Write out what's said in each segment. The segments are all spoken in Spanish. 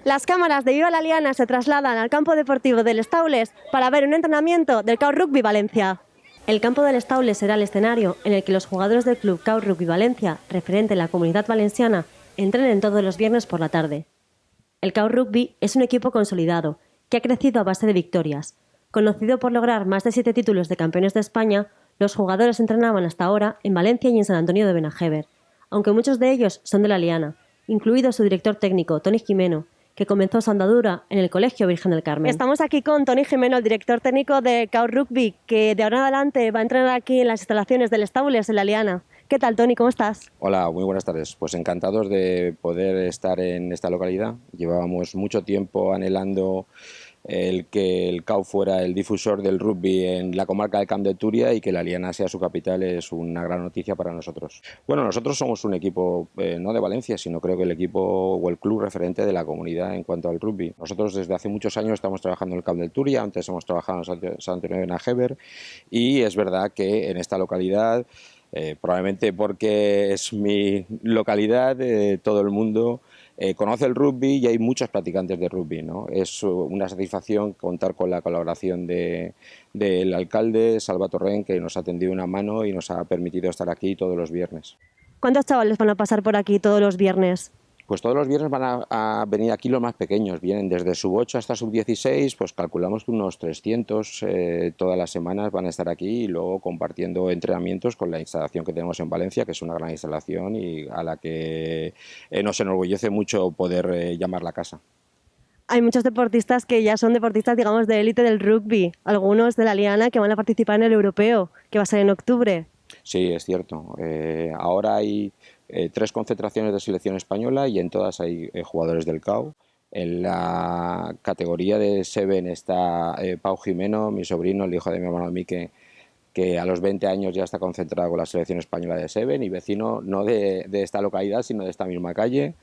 Las cámaras de Viva la Liana se trasladan al campo deportivo del Estaules para ver un entrenamiento del CAU Rugby Valencia. El campo del Estaules será el escenario en el que los jugadores del club CAU Rugby Valencia, referente en la Comunidad Valenciana, entrenen todos los viernes por la tarde. El CAU Rugby es un equipo consolidado que ha crecido a base de victorias. Conocido por lograr más de 7 títulos de campeones de España, los jugadores entrenaban hasta ahora en Valencia y en San Antonio de Benajever, aunque muchos de ellos son de la Liana, incluido su director técnico, Toni Jimeno, que comenzó su andadura en el Colegio Virgen del Carmen. Estamos aquí con Toni Jimeno, el director técnico de CAU Rugby, que de ahora en adelante va a entrenar aquí en las instalaciones del Estaules, en la Liana. ¿Qué tal, Toni? ¿Cómo estás? Hola, muy buenas tardes. Pues encantados de poder estar en esta localidad. Llevábamos mucho tiempo anhelando el que el CAU fuera el difusor del rugby en la comarca del Camp de Túria y que la Liana sea su capital es una gran noticia para nosotros. Bueno, nosotros somos un equipo no de Valencia, sino creo que el equipo o el club referente de la comunidad en cuanto al rugby. Nosotros desde hace muchos años estamos trabajando en el Camp de Túria, antes hemos trabajado en San Antonio de Benajever y es verdad que en esta localidad, probablemente porque es mi localidad, todo el mundo conoce el rugby y hay muchos practicantes de rugby, ¿no? Es una satisfacción contar con la colaboración del alcalde, Salva Torrent, que nos ha tendido una mano y nos ha permitido estar aquí todos los viernes. ¿Cuántos chavales van a pasar por aquí todos los viernes? Pues todos los viernes van a venir aquí los más pequeños, vienen desde sub-8 hasta sub-16, pues calculamos que unos 300 todas las semanas van a estar aquí y luego compartiendo entrenamientos con la instalación que tenemos en Valencia, que es una gran instalación y a la que nos enorgullece mucho poder llamar la casa. Hay muchos deportistas que ya son deportistas, digamos, de élite del rugby, algunos de la Liana que van a participar en el europeo, que va a ser en octubre. Sí, es cierto. Ahora hay 3 concentraciones de selección española y en todas hay jugadores del CAU. En la categoría de Seven está Pau Jimeno, mi sobrino, el hijo de mi hermano Mique, que a los 20 años ya está concentrado con la selección española de Seven y vecino no de esta localidad, sino de esta misma calle.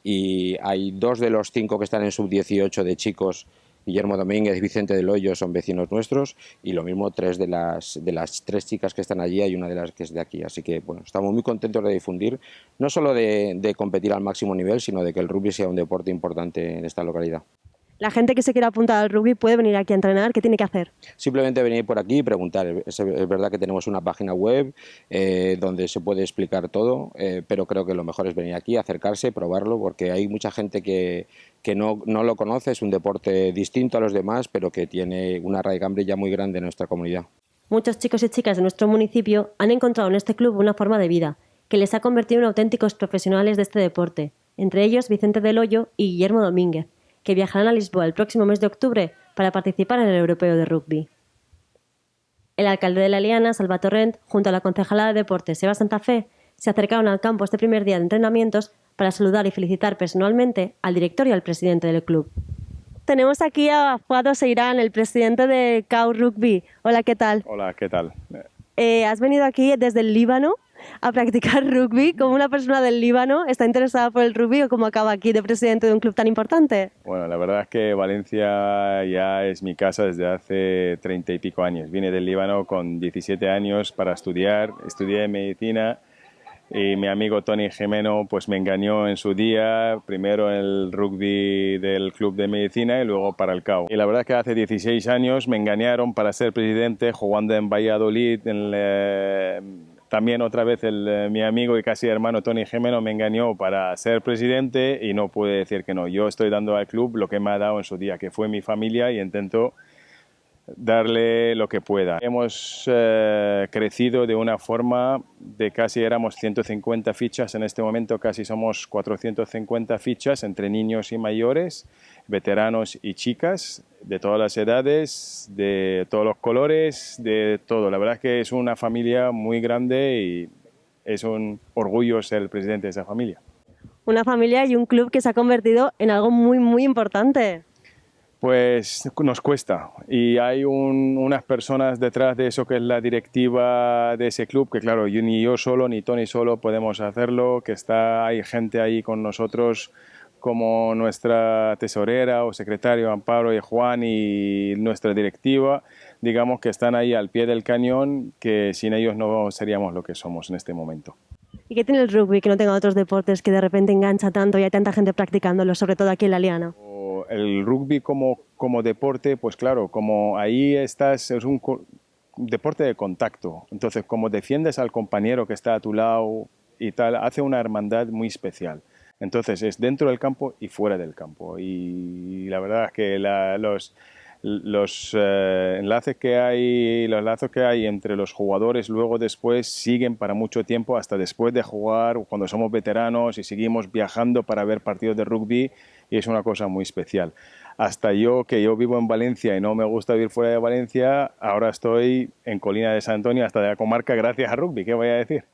Y hay 2 de los 5 que están en sub-18 de chicos, Guillermo Domínguez y Vicente del Hoyo, son vecinos nuestros, y lo mismo 3 de las 3 chicas que están allí, hay una de las que es de aquí. Así que bueno, estamos muy contentos de difundir, no solo de competir al máximo nivel, sino de que el rugby sea un deporte importante en esta localidad. La gente que se quiera apuntar al rugby puede venir aquí a entrenar. ¿Qué tiene que hacer? Simplemente venir por aquí y preguntar. Es verdad que tenemos una página web donde se puede explicar todo, pero creo que lo mejor es venir aquí, acercarse, probarlo, porque hay mucha gente que no lo conoce. Es un deporte distinto a los demás, pero que tiene una raigambre ya muy grande en nuestra comunidad. Muchos chicos y chicas de nuestro municipio han encontrado en este club una forma de vida que les ha convertido en auténticos profesionales de este deporte, entre ellos Vicente del Hoyo y Guillermo Domínguez, que viajarán a Lisboa el próximo mes de octubre para participar en el Europeo de Rugby. El alcalde de la Liana, Salva Torrent, junto a la concejala de Deportes, Eva Santa Fe, se acercaron al campo este primer día de entrenamientos para saludar y felicitar personalmente al director y al presidente del club. Tenemos aquí a Fuad Seirán, el presidente de CAU Rugby. Hola, ¿qué tal? Hola, ¿qué tal? Has venido aquí desde el Líbano a practicar rugby. ¿Cómo una persona del Líbano está interesada por el rugby o cómo acaba aquí de presidente de un club tan importante? Bueno, la verdad es que Valencia ya es mi casa desde hace 30 y pico años. Vine del Líbano con 17 años para estudiar, estudié medicina y mi amigo Toni Jimeno pues me engañó en su día, primero en el rugby del club de medicina y luego para el CAU. Y la verdad es que hace 16 años me engañaron para ser presidente jugando en Valladolid. También otra vez mi amigo y casi hermano Toni Jimeno me engañó para ser presidente y no pude decir que no. Yo estoy dando al club lo que me ha dado en su día, que fue mi familia, y intento darle lo que pueda. Hemos crecido de una forma de casi éramos 150 fichas, en este momento casi somos 450 fichas entre niños y mayores, veteranos y chicas, de todas las edades, de todos los colores, de todo. La verdad es que es una familia muy grande y es un orgullo ser el presidente de esa familia. Una familia y un club que se ha convertido en algo muy, muy importante. Pues nos cuesta y hay unas personas detrás de eso que es la directiva de ese club, que claro, ni yo solo ni Toni solo podemos hacerlo, que hay gente ahí con nosotros como nuestra tesorera o secretario Amparo y Juan y nuestra directiva, digamos que están ahí al pie del cañón, que sin ellos no seríamos lo que somos en este momento. ¿Y qué tiene el rugby que no tenga otros deportes que de repente engancha tanto y hay tanta gente practicándolo, sobre todo aquí en la Liana? el rugby como deporte, pues claro, como ahí estás, es un deporte de contacto. Entonces, como defiendes al compañero que está a tu lado y tal, hace una hermandad muy especial. Entonces, es dentro del campo y fuera del campo. Y la verdad es que los enlaces que hay, los lazos que hay entre los jugadores luego después siguen para mucho tiempo, hasta después de jugar, cuando somos veteranos y seguimos viajando para ver partidos de rugby, y es una cosa muy especial. Hasta yo, que yo vivo en Valencia y no me gusta vivir fuera de Valencia, ahora estoy en Colina de San Antonio, hasta de la comarca, gracias a rugby, ¿qué voy a decir?